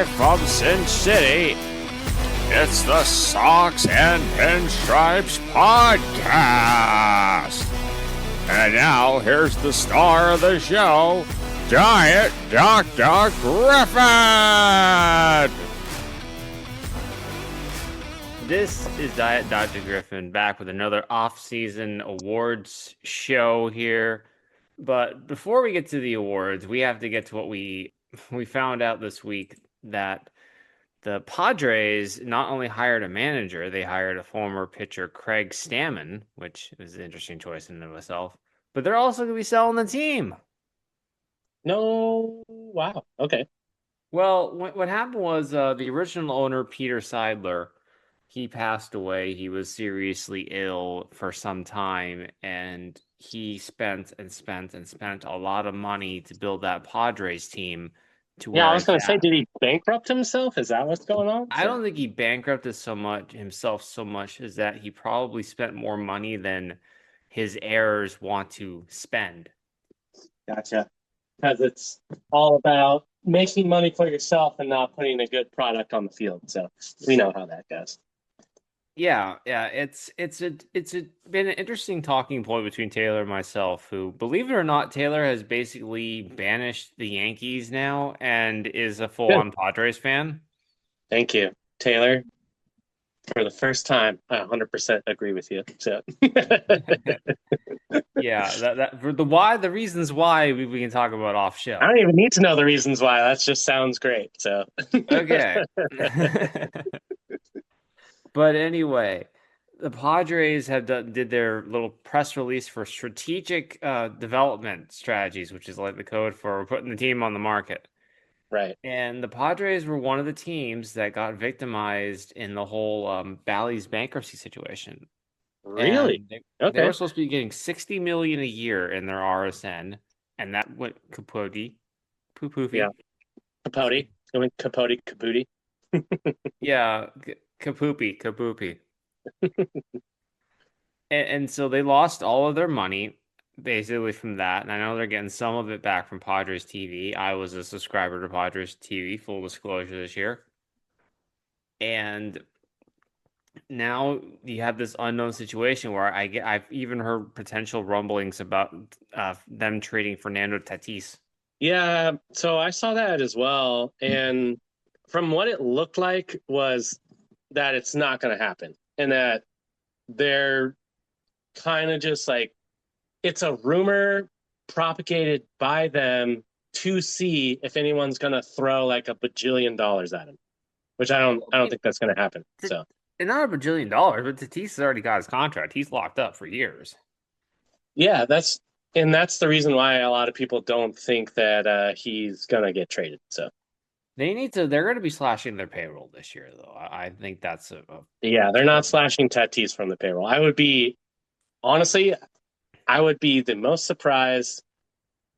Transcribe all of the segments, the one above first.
Live from Sin City, it's the Socks and Pinstripes Podcast. And now, here's the star of the show, Giant Dr. Griffin! This is Diet Dr. Griffin back with another off-season awards show here. But before we get to the awards, we have to get to what we found out this week, that the Padres not only hired a manager, they hired a former pitcher, Craig Stammen, which is an interesting choice in and of itself. But they're also going to be selling the team. No, wow. Okay. Well, what happened was the original owner, Peter Seidler, he passed away. He was seriously ill for some time, and he spent a lot of money to build that Padres team to where Yeah, I was going to it's say, at. did he bankrupt himself? Is that what's going on? I don't think he bankrupted himself so much as that he probably spent more money than his heirs want to spend. Gotcha. Because it's all about making money for yourself and not putting a good product on the field. So we know how that goes. Yeah, it's been an interesting talking point between Taylor and myself, who, believe it or not, Taylor has basically banished the Yankees now and is a full-on Padres fan. Thank you, Taylor. For the first time, I 100% agree with you. So Yeah, that for the reasons why we can talk about off show. I don't even need to know the reasons why. That just sounds great. So Okay. But anyway, the Padres did their little press release for strategic development strategies, which is like the code for putting the team on the market. Right. And the Padres were one of the teams that got victimized in the whole Bally's bankruptcy situation. Really? And they Okay. were supposed to be getting $60 million a year in their RSN, and that went kapoofy. Yeah. Capote. It went Capote. Yeah, kapoopy. And so they lost all of their money basically from that. And I know they're getting some of it back from Padres TV. I was a subscriber to Padres TV, full disclosure, this year. And now you have this unknown situation where I've even heard potential rumblings about them trading Fernando Tatis. Yeah, so I saw that as well. And from what it looked like was that it's not going to happen. And that they're kind of just like, it's a rumor propagated by them to see if anyone's going to throw like a bajillion dollars at him, which I don't think that's going to happen. So, And not a bajillion dollars, but Tatis has already got his contract. He's locked up for years. yeah, that's the reason why a lot of people don't think that he's going to get traded. So, They're going to be slashing their payroll this year, though. I think that's yeah, they're not slashing Tatis from the payroll. Honestly, I would be the most surprised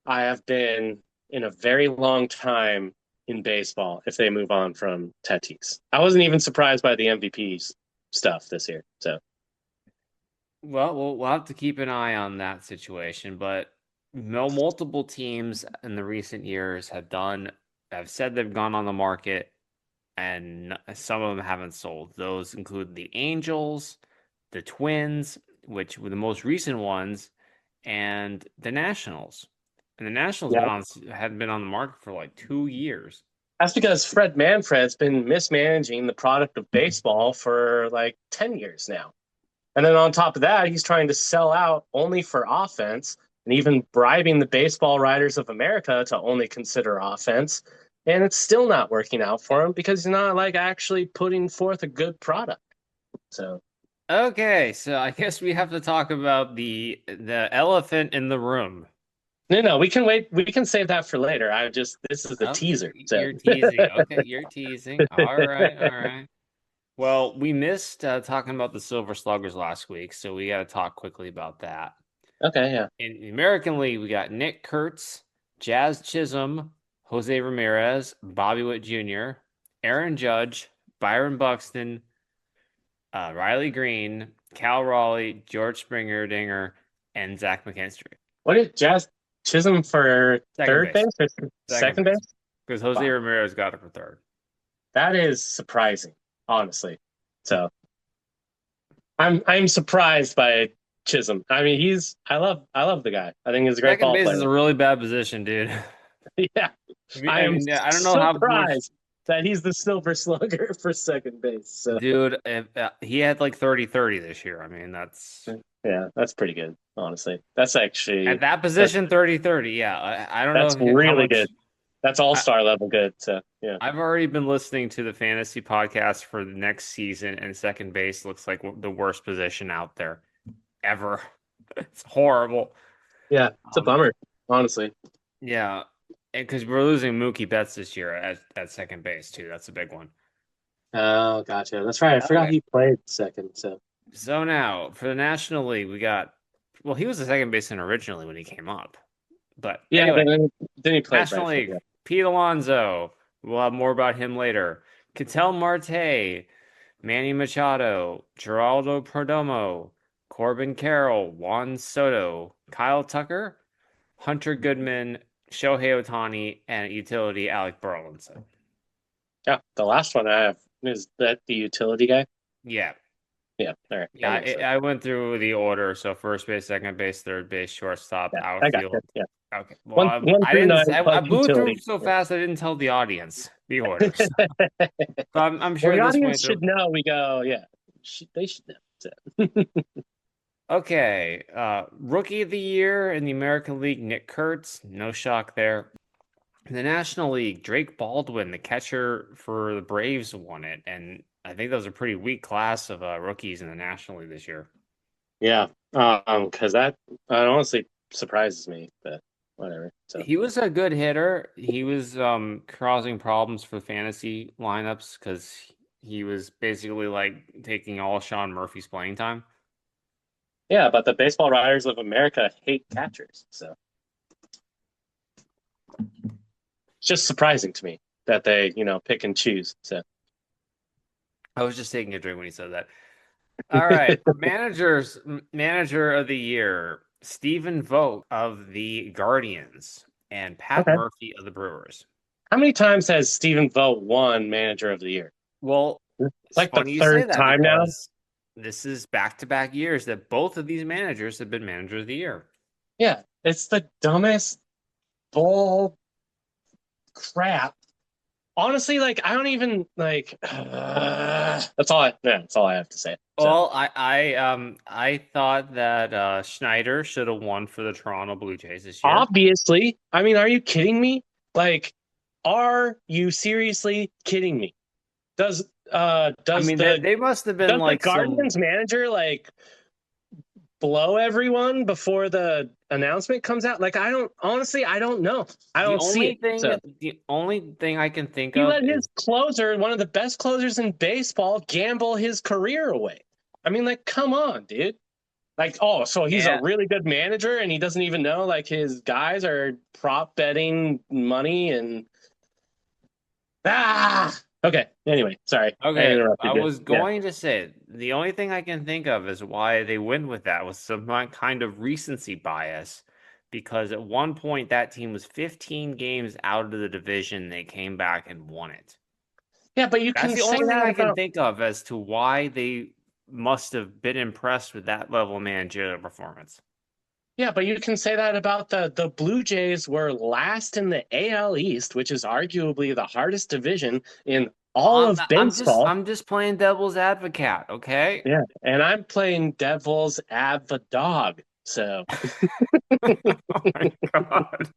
I have been in a very long time in baseball if they move on from Tatis. I wasn't even surprised by the MVP stuff this year. So, well, we'll have to keep an eye on that situation. But multiple teams in the recent years have said they've gone on the market, and some of them haven't sold. Those include the Angels, the Twins, which were the most recent ones, and the Nationals. And the Nationals hadn't been on the market for like 2 years. That's because Fred Manfred's been mismanaging the product of baseball for like 10 years now. And then on top of that, he's trying to sell out only for offense and even bribing the baseball writers of America to only consider offense. And it's still not working out for him because he's not like actually putting forth a good product. So, okay, so I guess we have to talk about the elephant in the room. No, we can wait. We can save that for later. This is the teaser. So. You're teasing. Okay, you're teasing. All right. Well, we missed talking about the Silver Sluggers last week, so we got to talk quickly about that. Okay, yeah. In the American League, we got Nick Kurtz, Jazz Chisholm, Jose Ramirez, Bobby Witt Jr., Aaron Judge, Byron Buxton, Riley Green, Cal Raleigh, George Springer Dinger, and Zach McKinstry. What did Jazz Chisholm for third base or second base? Because Jose Ramirez got it for third. That is surprising, honestly. So I'm surprised by Chisholm. I mean, I love the guy. I think he's a great Second ball base player. is a really bad position, dude. Yeah, I I am mean, I don't know how much, surprised that he's the Silver Slugger for second base. So dude. He had like 30-30 this year. I mean, that's yeah, that's pretty good, honestly. That's at actually that position 30-30. Yeah, I don't that's know how really much. good. That's all-star level good. So yeah. I've already been listening to the fantasy podcast for the next season, and second base looks like the worst position out there ever. It's horrible. Yeah, it's a bummer, honestly. Yeah, because we're losing Mookie Betts this year at second base too. That's a big one. Oh, gotcha. That's right. I forgot Okay. he played second. So now for the National League, we got. Well, he was a second baseman originally when he came up, but Yeah, anyway, then he played National right field. League. Yeah. Pete Alonso. We'll have more about him later. Ketel Marte, Manny Machado, Geraldo Perdomo, Corbin Carroll, Juan Soto, Kyle Tucker, Hunter Goodman, Shohei Ohtani, and utility Alec Burleson. Yeah, the last one I have is that the utility guy. Yeah. Yeah, all right. Yeah, I went through the order. So first base, second base, third base, shortstop, Yeah, I got outfield. it. Yeah. Okay. Well, One I through didn't. nine I plus blew through utility. so fast. I didn't tell the audience the orders. So I'm Well, sure the this audience point. should know. We go, yeah. They should know. So. Okay. Rookie of the year in the American League, Nick Kurtz. No shock there. In the National League, Drake Baldwin, the catcher for the Braves, won it, and I think that was a pretty weak class of rookies in the National League this year. Yeah, because that honestly surprises me, but whatever. So He was a good hitter. He was causing problems for fantasy lineups because he was basically like taking all Sean Murphy's playing time. yeah, but the baseball writers of America hate catchers, so it's just surprising to me that they pick and choose. So I was just taking a drink when he said that. All right, manager of the year, Stephen Vogt of the Guardians and Pat okay, Murphy of the Brewers. how many times has Stephen Vogt won Manager of the Year? Well, It's it's like the funny you say third that time now. because this is back-to-back years that both of these managers have been manager of the year. Yeah, it's the dumbest bull crap. Honestly, like I don't even like. That's all I have to say. So. Well, I thought that Schneider should have won for the Toronto Blue Jays this year. Obviously, I mean, are you kidding me? Like, are you seriously kidding me? Does They must have been like the Guardians manager like blow everyone before the announcement comes out? Like, I don't know. I don't see it. So. The only thing I can think He of let is his closer, one of the best closers in baseball, gamble his career away. I mean, like, come on, dude. Like, oh, so he's a really good manager and he doesn't even know like his guys are prop betting money and okay. Anyway, sorry. okay. I was going to say the only thing I can think of is why they went with that was some kind of recency bias. Because at one point that team was 15 games out of the division, they came back and won it. Yeah, but That's the only thing I can think of as to why they must have been impressed with that level of managerial performance. Yeah, but you can say that about the Blue Jays were last in the AL East, which is arguably the hardest division in all of baseball. I'm just playing devil's advocate, okay? Yeah, and I'm playing devil's advocate. So. Oh my god.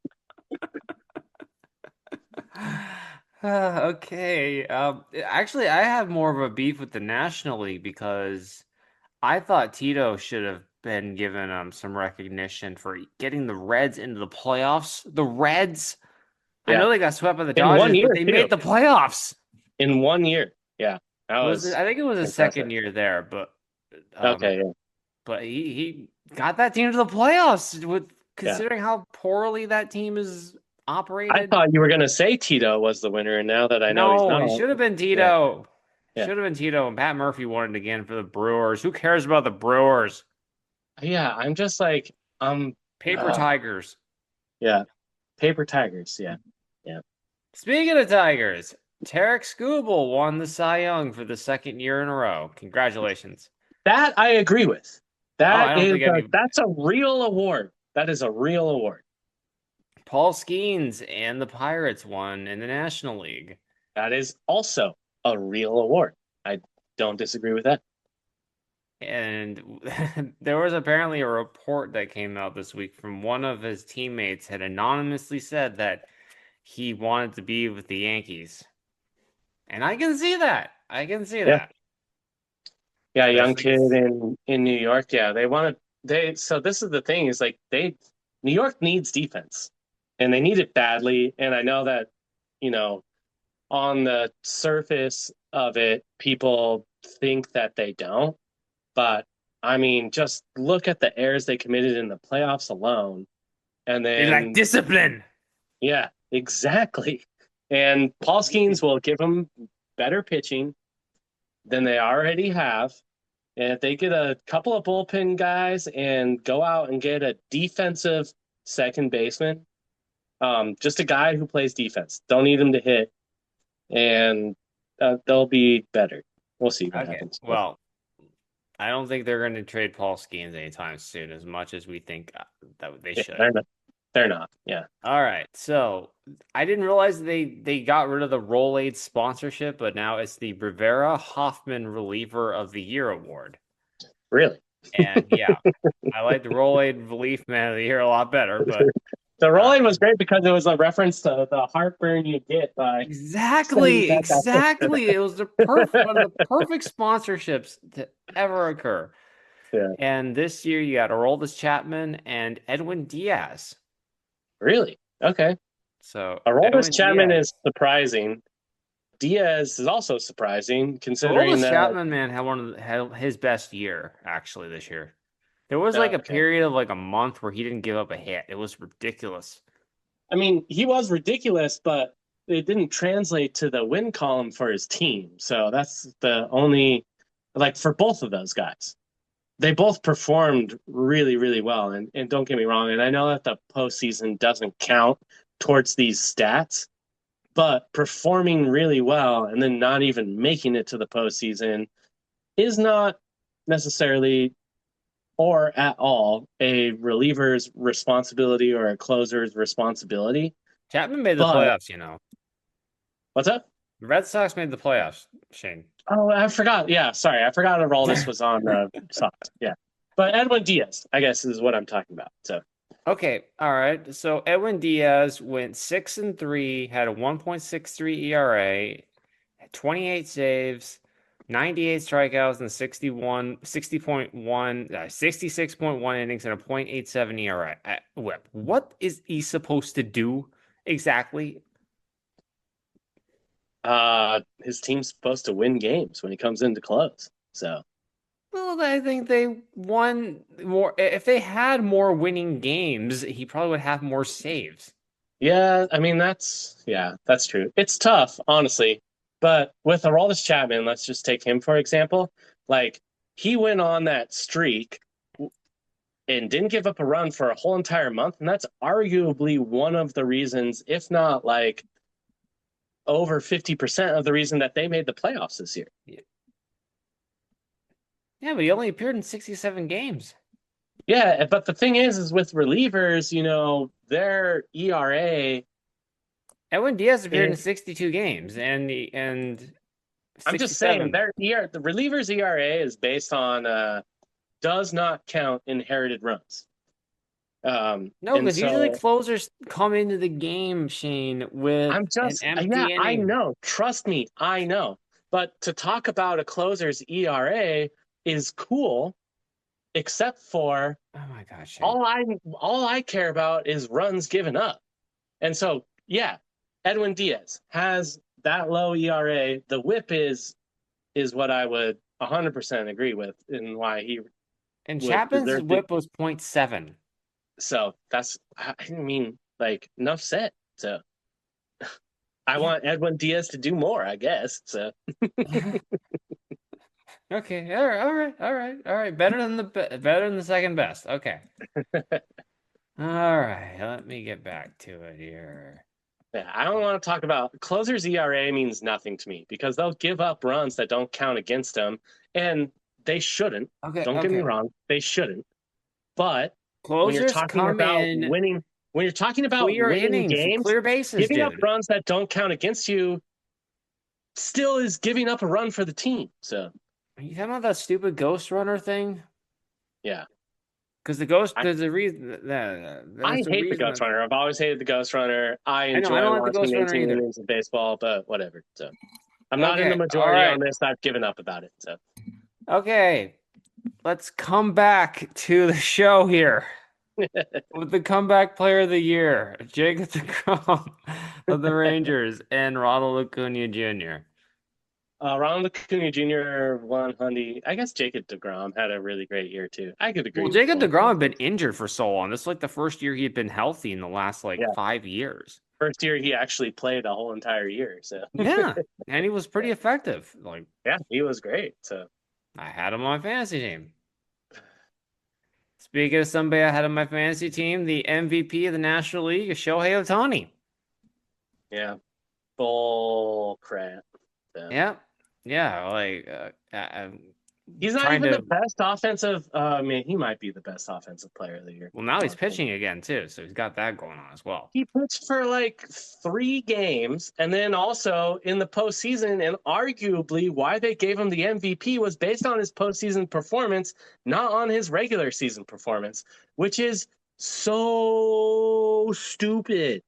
Okay. Actually, I have more of a beef with the National League because I thought Tito should have been given some recognition for getting the Reds into the playoffs. The Reds, yeah. I know they got swept by the Dodgers, but they made the playoffs in 1 year. Yeah, I think it was a second year there, but okay, yeah. But he got that team to the playoffs with considering how poorly that team is operated. I thought you were going to say Tito was the winner, and now that I know he's not. It should have been Tito. Yeah. Should have been Tito, and Pat Murphy won it again for the Brewers. Who cares about the Brewers? Yeah, I'm just like paper tigers. Yeah, paper tigers. Yeah, yeah. Speaking of tigers, Tarek Skubal won the Cy Young for the second year in a row. Congratulations. That I agree with. I don't think any. That's a real award. That is a real award. Paul Skeens and the Pirates won in the National League. That is also a real award. I don't disagree with that. And there was apparently a report that came out this week from one of his teammates had anonymously said that he wanted to be with the Yankees. And I can see that. I can see that. Yeah, young Especially kid in New York. Yeah, so this is the thing is like New York needs defense and they need it badly. And I know that, you know, on the surface of it, people think that they don't. But I mean, just look at the errors they committed in the playoffs alone. And they lack then, discipline. yeah, exactly. And Paul Skeens will give them better pitching than they already have. And if they get a couple of bullpen guys and go out and get a defensive second baseman, just a guy who plays defense, don't need him to hit, and they'll be better. We'll see what happens. Well, I don't think they're going to trade Paul Skeens anytime soon, as much as we think that they should. They're not. Yeah. All right. So I didn't realize they got rid of the Rolade sponsorship, but now it's the Rivera Hoffman Reliever of the Year award. Really? And yeah, I like the Rolade Relief Man of the Year a lot better. But the Rolade was great because it was a reference to the heartburn you get by exactly. It was the one of the perfect sponsorships to ever occur. Yeah. And this year you got Aroldis Chapman and Edwin Diaz. Really? Okay. So Aroldis Chapman is surprising. Diaz is also surprising, considering Aroldis that Chapman, man, had his best year actually this year. There was like a period of like a month where he didn't give up a hit. It was ridiculous. I mean, he was ridiculous, but it didn't translate to the win column for his team. So that's the only, like, for both of those guys. They both performed really, really well. And don't get me wrong, and I know that the postseason doesn't count towards these stats, but performing really well and then not even making it to the postseason is not necessarily or at all a reliever's responsibility or a closer's responsibility. Chapman made the playoffs, you know. What's up? The Red Sox made the playoffs, Shane. Oh, I forgot. Yeah, sorry. I forgot Aroldis was on the Sox. Yeah. But Edwin Diaz, I guess, is what I'm talking about. So okay, all right. So Edwin Diaz went 6-3, had a 1.63 ERA, 28 saves, 98 strikeouts, and 66.1 innings and a .87 ERA. Whip. What is he supposed to do exactly? His team's supposed to win games when he comes into close. So well, I think they won more. If they had more winning games, he probably would have more saves. Yeah, I mean that's true. It's tough, honestly. But with Aroldis Chapman, let's just take him for example. Like he went on that streak and didn't give up a run for a whole entire month, and that's arguably one of the reasons, if not like over 50% of the reason that they made the playoffs this year. Yeah, but he only appeared in 67 games. Yeah, but the thing is with relievers, you know, their ERA. Edwin Diaz appeared in 62 games, and I'm just saying the reliever's ERA is based on does not count inherited runs. No, because usually closers come into the game, Shane, with an empty inning. I know. Trust me, I know. But to talk about a closer's ERA is cool, except for oh my gosh, Shane. all I care about is runs given up. And so, yeah, Edwin Diaz has that low ERA. The whip is what I would 100% agree with and why he. And Chapman's whip was 0.7. So I mean, like, enough said. So I want Edwin Diaz to do more, I guess. So okay, all right. Better than the second best. Okay. All right, let me get back to it here. Yeah, I don't want to talk about closers ERA means nothing to me because they'll give up runs that don't count against them, and they shouldn't. Okay, Don't get me okay. wrong, they shouldn't. But when you're Closers talking come about in winning, when you're talking about clear winning innings, games, clear bases, giving up dude. runs that don't count against you still is giving up a run for the team. So Are you talking about that stupid ghost runner thing? yeah, Because the ghost, I, there's a reason. I There's a hate the reason Ghost that Runner. I've always hated the Ghost Runner. I I know. I enjoy don't like the watching ghost runner 18 either. innings of baseball, but whatever. So I'm not in the Okay, all majority on right, this. I've given up about it. So okay. Let's come back to the show here with the comeback player of the year, Jacob DeGrom of the Rangers and Ronald Acuna Jr. Ronald Acuna Jr. won Hundy. I guess Jacob DeGrom had a really great year too. I could Well, agree with Jacob both. DeGrom had been injured for so long. This is like the first year he had been healthy in the last Yeah, 5 years. first year he actually played a whole entire year. So Yeah, and he was pretty yeah, effective. Like yeah, he was great. So I had him on my fantasy team. Speaking of somebody I had on my fantasy team, the MVP of the National League is Shohei Ohtani. yeah, bull crap. So. Yeah, yeah. He's not trying even the to. best offensive. I mean, he might be the best offensive player of the year. Well, now he's Honestly. pitching again too, so he's got that going on as well. He pitched for like 3 games, and then also in the postseason, and arguably why they gave him the MVP was based on his postseason performance, not on his regular season performance, which is so stupid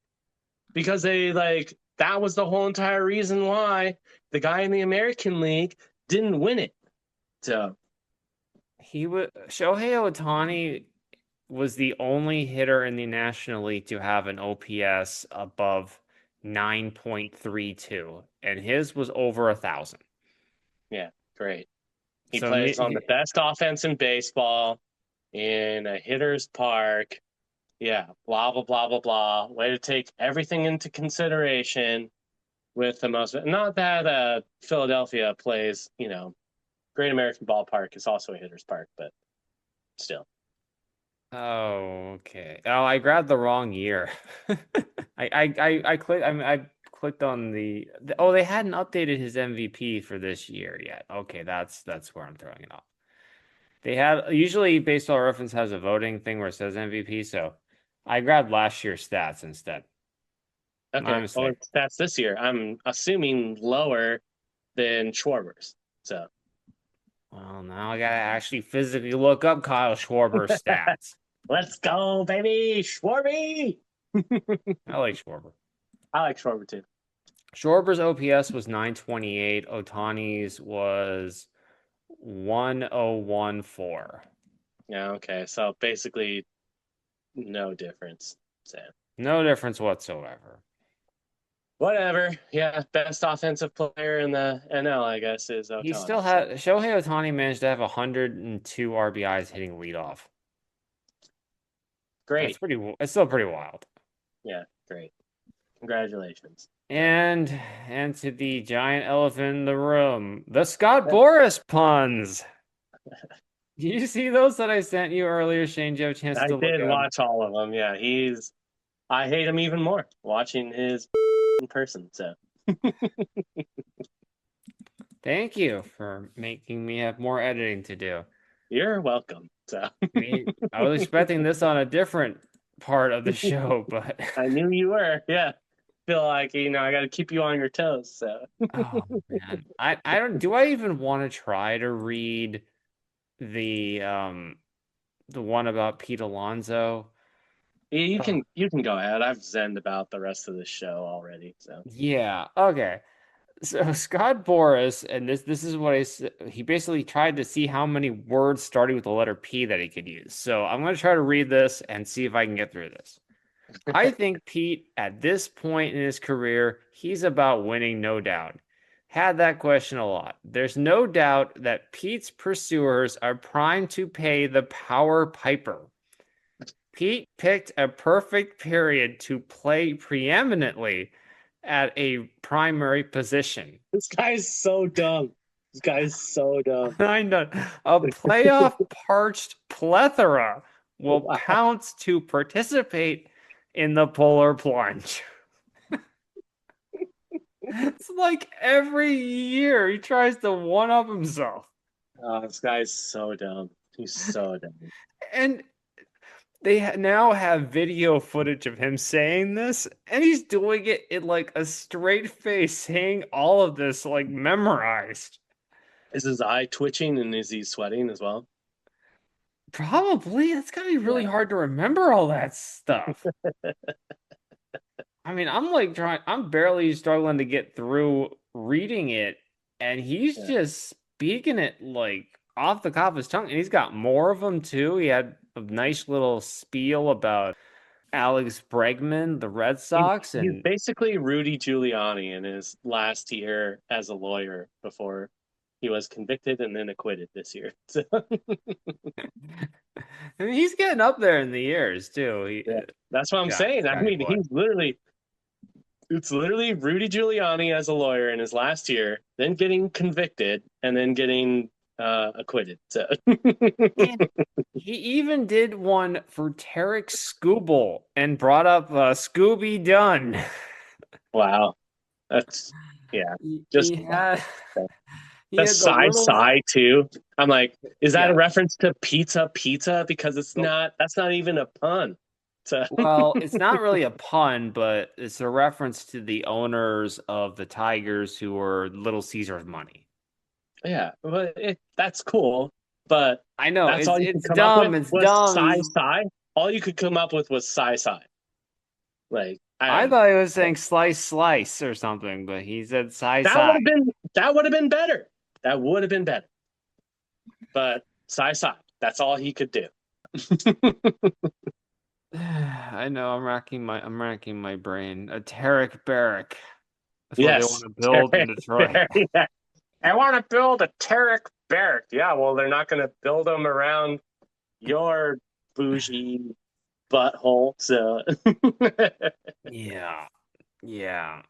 because they like that was the whole entire reason why the guy in the American League didn't win it. So Shohei Ohtani was the only hitter in the National League to have an OPS above 9.32, and his was over 1,000. yeah, great. He So plays on the best offense in baseball in a hitter's park. Yeah, blah, blah, blah, blah, blah. Way to take everything into consideration with the most. Not that Philadelphia plays, Great American Ballpark is also a hitter's park, but still. Oh, okay. Oh, I grabbed the wrong year. I clicked. I mean, I clicked on oh, they hadn't updated his MVP for this year yet. Okay, that's where I'm throwing it off. They had usually Baseball Reference has a voting thing where it says MVP, so I grabbed last year's stats instead. My Okay. Well, mistake. that's this year. I'm assuming lower than Schwarber's. So. Well, now I gotta actually physically look up Kyle Schwarber's stats. Let's go, baby. Schwarby. I like Schwarber. I like Schwarber too. Schwarber's OPS was 928. Ohtani's was 1014. Yeah, okay. So basically no difference. So No difference whatsoever. whatever. Yeah, best offensive player in the NL, I guess, is Ohtani. He still had Shohei Ohtani managed to have 102 RBIs hitting leadoff. Great. It's still pretty wild. Yeah, great. Congratulations. And to the giant elephant in the room, the Scott Boras puns. Did you see those that I sent you earlier, Shane? Did you have a chance I to look did at watch all of them. Yeah, I hate him even more watching his in person. So Thank you for making me have more editing to do. you're welcome. So I was expecting this on a different part of the show, but I knew you were. Yeah. Feel like, I got to keep you on your toes. So oh man. I don't do I even want to try to read the one about Pete Alonso? you can go ahead. I've zenned about the rest of the show already. So Yeah, okay. So Scott Boras, and this is what he basically tried to see how many words starting with the letter P that he could use. So I'm going to try to read this and see if I can get through this. I think Pete, at this point in his career, he's about winning, no doubt. Had that question a lot. There's no doubt that Pete's pursuers are primed to pay the power piper. Pete picked a perfect period to play preeminently at a primary position. this guy's so dumb. This guy's so dumb. I know. A playoff parched plethora will pounce to participate in the polar plunge. It's like every year he tries to one up himself. Oh, this guy's so dumb. He's so dumb. And they now have video footage of him saying this, and he's doing it in like a straight face, saying all of this like memorized. Is his eye twitching and is he sweating as well? Probably. It's gotta be really Yeah. hard to remember all that stuff. I mean, I'm barely struggling to get through reading it, and he's Yeah. just speaking it like off the top of his tongue, and he's got more of them too. He had a nice little spiel about Alex Bregman, the Red Sox, He's and basically Rudy Giuliani in his last year as a lawyer before he was convicted and then acquitted this year. So, I mean, he's getting up there in the years too. yeah, that's what I'm saying. I Scotty mean, boy. it's literally Rudy Giuliani as a lawyer in his last year, then getting convicted and then getting acquitted. So, And he even did one for Tarek Skubal and brought up Scooby Dunn. wow, that's yeah, He, just he wow. had he The had the side little side too. I'm like, is that yeah. a reference to pizza? Because it's Nope. not. That's not even a pun. So Well, it's not really a pun, but it's a reference to the owners of the Tigers who were Little Caesars money. yeah, well, that's cool, but I know that's all you could it's come up with dumb. It's was dumb. sci. All you could come up with was sci. Like I I don't know. thought he was saying slice or something, but he said That would sci. have been that would have been better. That would have been better. But sci. That's all he could do. I know. I'm racking my brain. A Tarek Barrack. That's what they want Yes, to build in very, Detroit. very. I want to build a Tarek barrack. Yeah, well, they're not going to build them around your bougie butthole. So, Yeah, yeah.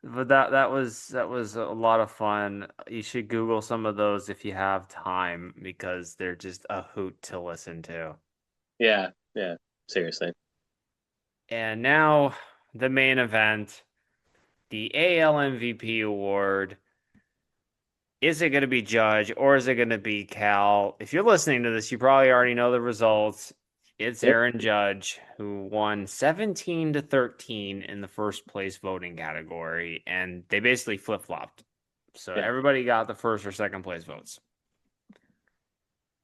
But that was a lot of fun. You should Google some of those if you have time because they're just a hoot to listen to. yeah, yeah, seriously. And now the main event, the AL MVP award. Is it going to be Judge or is it going to be Cal? If you're listening to this, you probably already know the results. It's Yep, Aaron Judge who won 17-13 in the first place voting category, and they basically flip flopped. So yeah. everybody got the first or second place votes.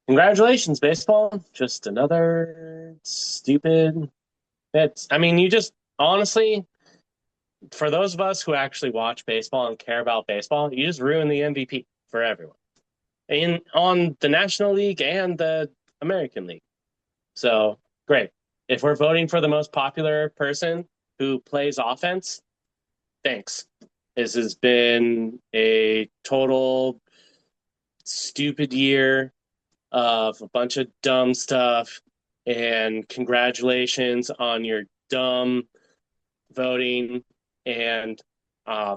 Congratulations, baseball. Just another stupid. I mean, you just honestly, for those of us who actually watch baseball and care about baseball, you just ruin the MVP for everyone on the National League and the American League. So great. If we're voting for the most popular person who plays offense, thanks. This has been a total stupid year of a bunch of dumb stuff. And congratulations on your dumb voting. And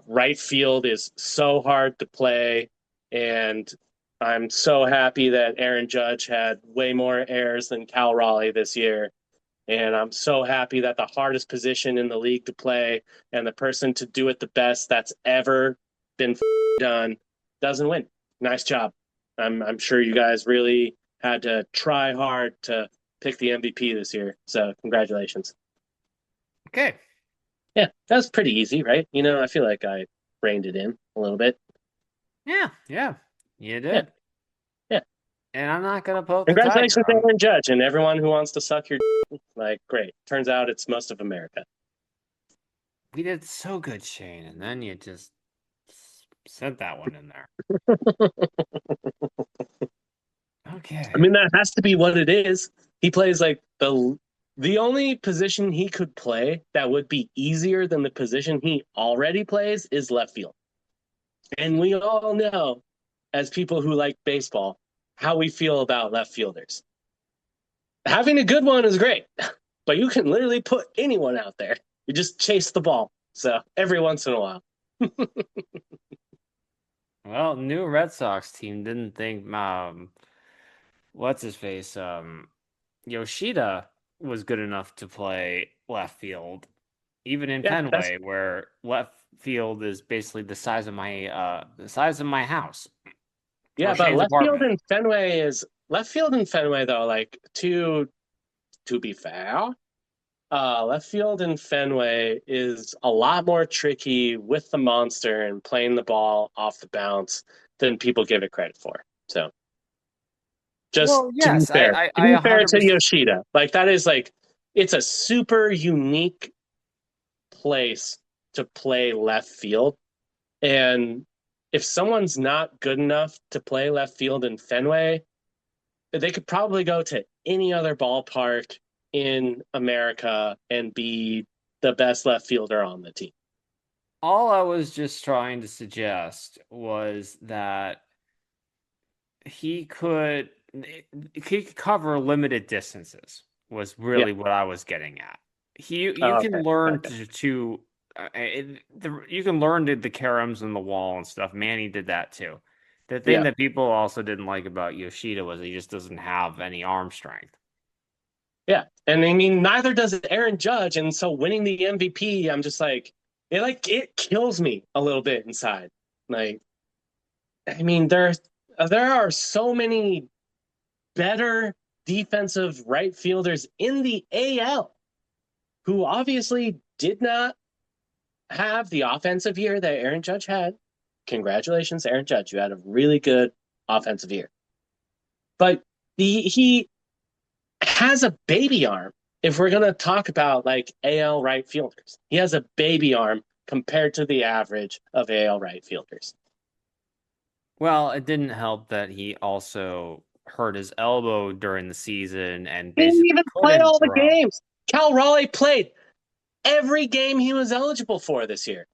right field is so hard to play. And I'm so happy that Aaron Judge had way more errors than Cal Raleigh this year. And I'm so happy that the hardest position in the league to play and the person to do it the best that's ever been done doesn't win. Nice job. I'm sure you guys really had to try hard to pick the MVP this year. So congratulations. Okay. Yeah, that was pretty easy, right? I feel like I reined it in a little bit. Yeah, you Yeah, did. yeah. And I'm not gonna poke the Congratulations, tiger. Aaron Judge, and everyone who wants to suck your like, great. Turns out it's most of America. We did so good, Shane, and then you just said that one in there. I Okay. mean, that has to be what it is. He plays like the only position he could play that would be easier than the position he already plays is left field. And we all know, as people who like baseball, how we feel about left fielders. Having a good one is great, but you can literally put anyone out there. You just chase the ball. So every once in a while. Well, new Red Sox team didn't think what's his face Yoshida was good enough to play left field. even in Yeah, Fenway, where left field is basically the size of my house or but Shane's apartment. left field in Fenway though, like to be fair, left field in Fenway is a lot more tricky with the monster and playing the ball off the bounce than people give it credit for. So just Well, yes, to I be fair to 100%. Yoshida, like that is like it's a super unique place to play left field. And if someone's not good enough to play left field in Fenway, they could probably go to any other ballpark in America and be the best left fielder on the team. All I was just trying to suggest was that he could he could cover limited distances was Yeah. really what I was getting at. You Oh, can okay. learn Okay. you can learn the caroms and the wall and stuff. Manny did that too. The thing Yeah. that people also didn't like about Yoshida was he just doesn't have any arm strength. Yeah. And I mean, neither does Aaron Judge. And so winning the MVP, I'm just it kills me a little bit inside. Like, I mean, there are so many better defensive right fielders in the AL who obviously did not have the offensive year that Aaron Judge had. Congratulations, Aaron Judge. You had a really good offensive year. But he has a baby arm if we're going to talk about like AL right fielders. He has a baby arm compared to the average of AL right fielders. Well, it didn't help that he also hurt his elbow during the season and He didn't basically even play couldn't all the throw. games. Cal Raleigh played every game he was eligible for this year.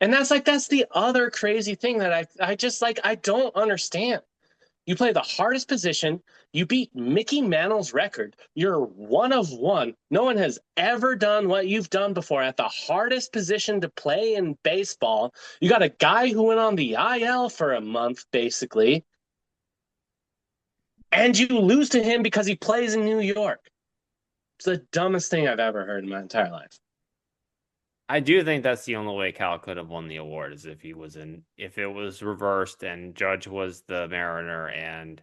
And that's the other crazy thing that I just I don't understand. You play the hardest position. You beat Mickey Mantle's record. You're one of one. No one has ever done what you've done before at the hardest position to play in baseball. You got a guy who went on the IL for a month, basically, and you lose to him because he plays in New York. It's the dumbest thing I've ever heard in my entire life. I do think that's the only way Cal could have won the award is if it was reversed and Judge was the Mariner and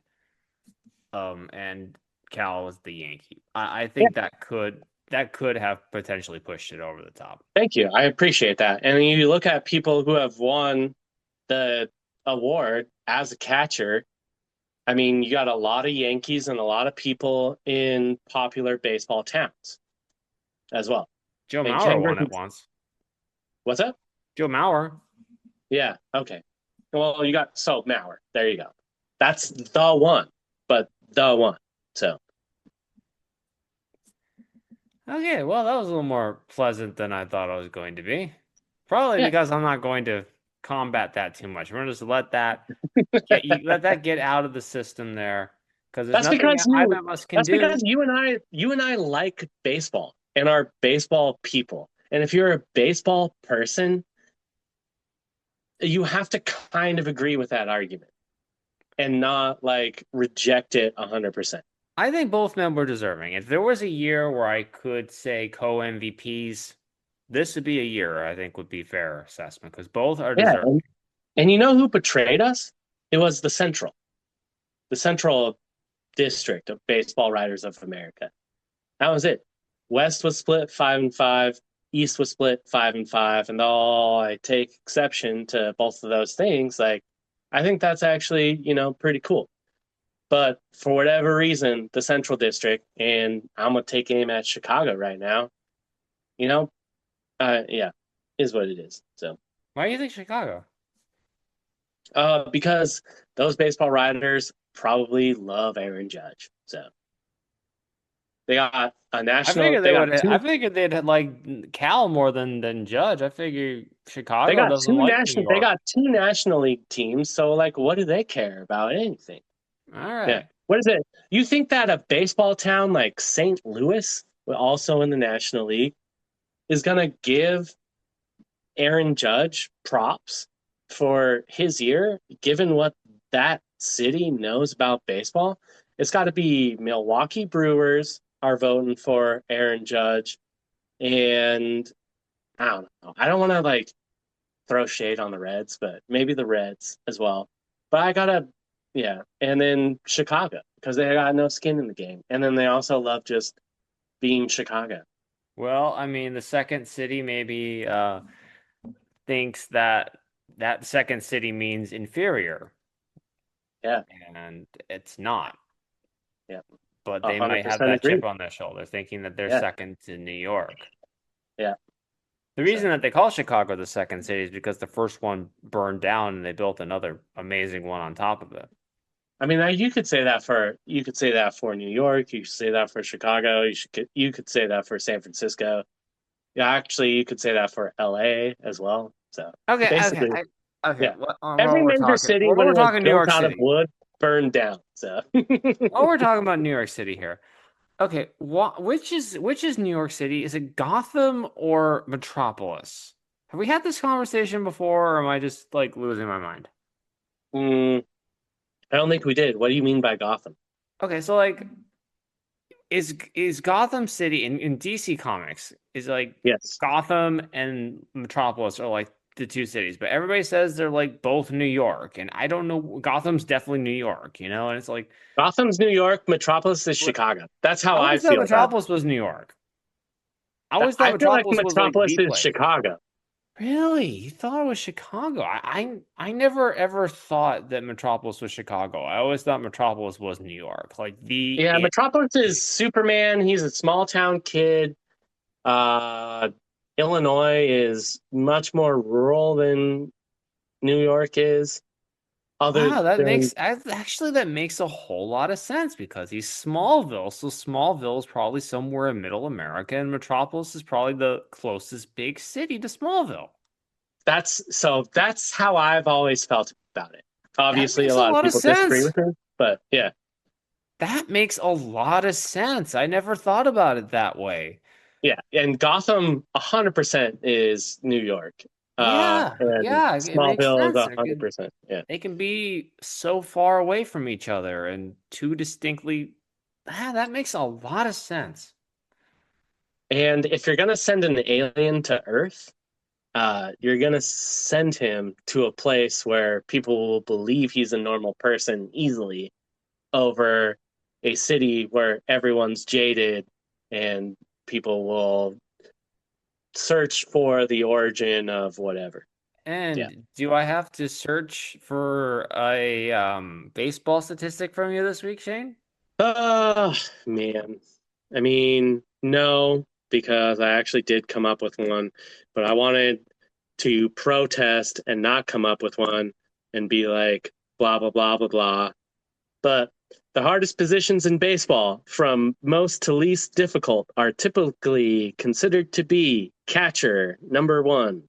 Cal was the Yankee. I Yeah, think that could have potentially pushed it over the top. thank you. I appreciate that. And you look at people who have won the award as a catcher. I mean, you got a lot of Yankees and a lot of people in popular baseball towns as well. Joe And Mauer Ken won Griffin, it once. what's up? Joe Mauer. Yeah, okay. Well, you got Mauer. There you go. That's the one, but the one. So Okay, well that was a little more pleasant than I thought it was going to be. Probably yeah, because I'm not going to combat that too much. We're gonna just let that get out of the system there because there's that's nothing because either of us can do. you and I like baseball and are baseball people. And if you're a baseball person, you have to kind of agree with that argument and not like reject it 100%. I think both men were deserving. If there was a year where I could say co MVPs, this would be a year I think would be fair assessment because both are Yeah, deserving. and you know who betrayed us? It was the Central District of Baseball Writers of America. That was it. West was split 5-5. East was split 5-5. And though I take exception to both of those things, like I think that's actually pretty cool. But for whatever reason, the Central District, and I'm gonna take aim at Chicago right now. You know, yeah, is what it is. So, Why do you think Chicago? because those baseball writers probably love Aaron Judge. So they got a I national. figured they would. I figured they'd like Cal more than Judge. I figure Chicago doesn't like New They York. got two National League teams. So like, what do they care about anything? All Yeah. right. What is it? You think that a baseball town like St. Louis, also in the National League, is gonna give Aaron Judge props for his year, given what that city knows about baseball? It's got to be Milwaukee Brewers are voting for Aaron Judge, and I don't know. I don't want to like throw shade on the Reds, but maybe the Reds as well. But I gotta, yeah. And then Chicago because they got no skin in the game, and then they also love just being Chicago. Well, I mean, the second city maybe thinks that that second city means inferior, Yeah, and it's not. yeah, But a they hundred might have percent that agree. chip on their shoulder, thinking that they're Yeah, second to New York. yeah. The So reason that they call Chicago the second city is because the first one burned down and they built another amazing one on top of it. I mean, you could say that for New York. You could say that for Chicago. You could say that for San Francisco. Yeah, actually, you could say that for L.A. as well. So Okay, basically, okay. yeah, every major city While when we're it was talking New built York out of City, wood burned down. So while we're talking about New York City here, okay, which is New York City? Is it Gotham or Metropolis? Have we had this conversation before, or am I just like losing my mind? mm, I don't think we did. What do you mean by Gotham? Okay, so like, is Gotham City in DC Comics is like Yes, Gotham and Metropolis are like the two cities, but everybody says they're like both New York, and I don't know. Gotham's definitely New York, you know, and it's like Gotham's New York. Metropolis is Chicago. That's I how I always thought feel about Metropolis was New York. I it. always thought I feel like Metropolis was like Metropolis the is place. Chicago. Really? You thought it was Chicago? I never ever thought that Metropolis was Chicago. I always thought Metropolis was New York, like the Yeah, it Metropolis is city. Superman. He's a small town kid. Uh, Illinois is much more rural than New York is. Other Wow, than actually that makes a whole lot of sense because he's Smallville, so Smallville is probably somewhere in Middle America, and Metropolis is probably the closest big city to Smallville. that's how I've always felt about it. That Obviously, a makes a lot of lot of people disagree sense. with me, but yeah, That makes a lot of sense. I never thought about it that way. yeah. And Gotham, 100% is New York. Yeah, And yeah, it makes Smallville is sense. 100%. Yeah. They can be so far away from each other and two distinctly. That makes a lot of sense. And if you're gonna send an alien to Earth, you're going to send him to a place where people will believe he's a normal person easily over a city where everyone's jaded and people will search for the origin of whatever. Yeah. And do I have to search for a baseball statistic from you this week, Shane? Oh, man. I mean, no, because I actually did come up with one, but I wanted to protest and not come up with one and be like, blah, blah, blah, blah, blah. But the hardest positions in baseball, from most to least difficult, are typically considered to be catcher, number one,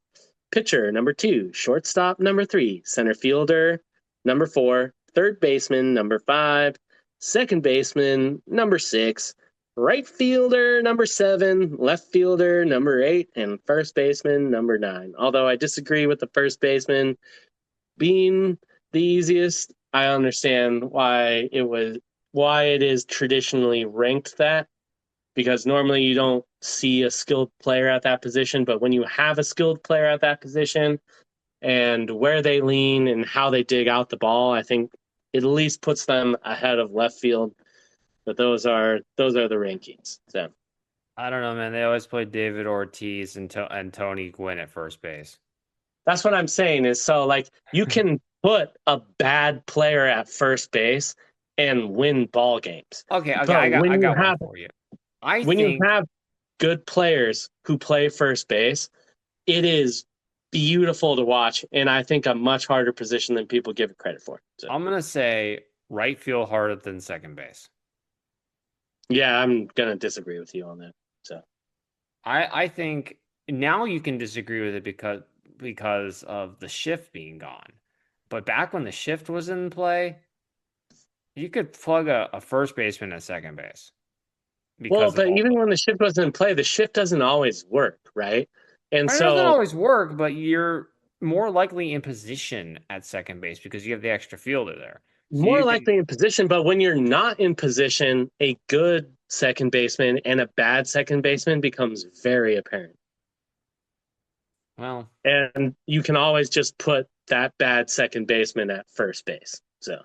pitcher, number two, shortstop, number three, center fielder, number four, third baseman, number five, second baseman, number six, right fielder, number seven, left fielder, number eight, and first baseman, number nine. Although I disagree with the first baseman being the easiest. I understand why it is traditionally ranked that because normally you don't see a skilled player at that position, but when you have a skilled player at that position and where they lean and how they dig out the ball, I think it at least puts them ahead of left field. But those are the rankings. So I don't know, man. They always play David Ortiz and Tony Gwynn at first base. that's what I'm saying is so like you can put a bad player at first base and win ball games. Okay, But I got one for you. I when you think have good players who play first base, it is beautiful to watch, and I think a much harder position than people give it credit for. So I'm gonna say right field harder than second base. yeah, I'm gonna disagree with you on that. So I think now you can disagree with it because of the shift being gone. But back when the shift was in play, you could plug a first baseman at second base well, because of but all even the when the shift was in play, the shift doesn't always work, right? And it doesn't so always work, but you're more likely in position at second base because you have the extra fielder there. So more you can likely in position, but when you're not in position, a good second baseman and a bad second baseman becomes very apparent. Well, And you can always just put that bad second baseman at first base. So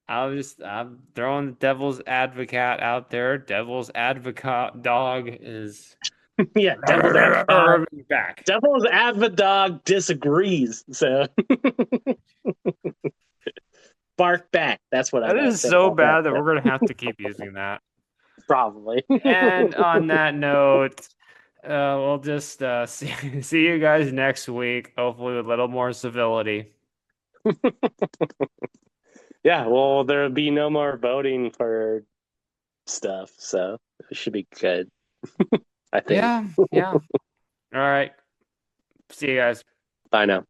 I'm throwing the devil's advocate out there. Devil's advocate dog is yeah, back. Devil's Advocate dog disagrees. So bark back. That's what I That gotta is say so about that. bad that we're gonna have to keep using that. Probably. And on that note, we'll just see you guys next week. Hopefully, with a little more civility. Yeah, well, there'll be no more voting for stuff, so it should be good. I think. Yeah. All right. See you guys. Bye now.